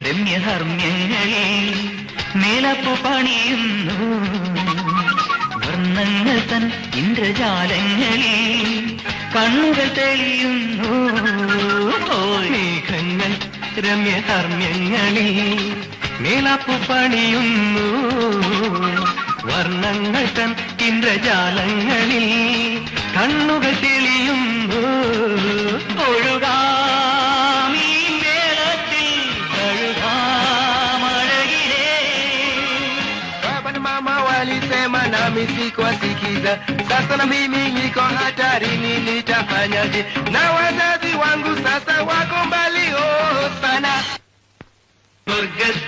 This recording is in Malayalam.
രമ്യഹർമ്മ്യങ്ങളിൽ മേലപ്പു പണിയുന്നു വർണ്ണങ്ങൾ തൻ ഇന്ദ്രജാലങ്ങളിൽ കണ്ണുകൾ തെളിയുന്നു മേഘങ്ങൾ രമ്യഹർമ്മ്യങ്ങളിൽ മേലപ്പു പണിയുന്നു വർണ്ണങ്ങൾ തൻ ഇന്ദ്രജാലങ്ങളിൽ കണ്ണുകൾ തെളിയുന്നു ഒഴുകാമീ മേളത്തിൽ കഴുകാമഴകിലേ. Baba na mama walisema nami sikuwasikiza, sasa na mimi niko hatarini, nitafanyaje? Na wazazi wangu sasa wako mbali sana. സ്വർഗത്തിൽ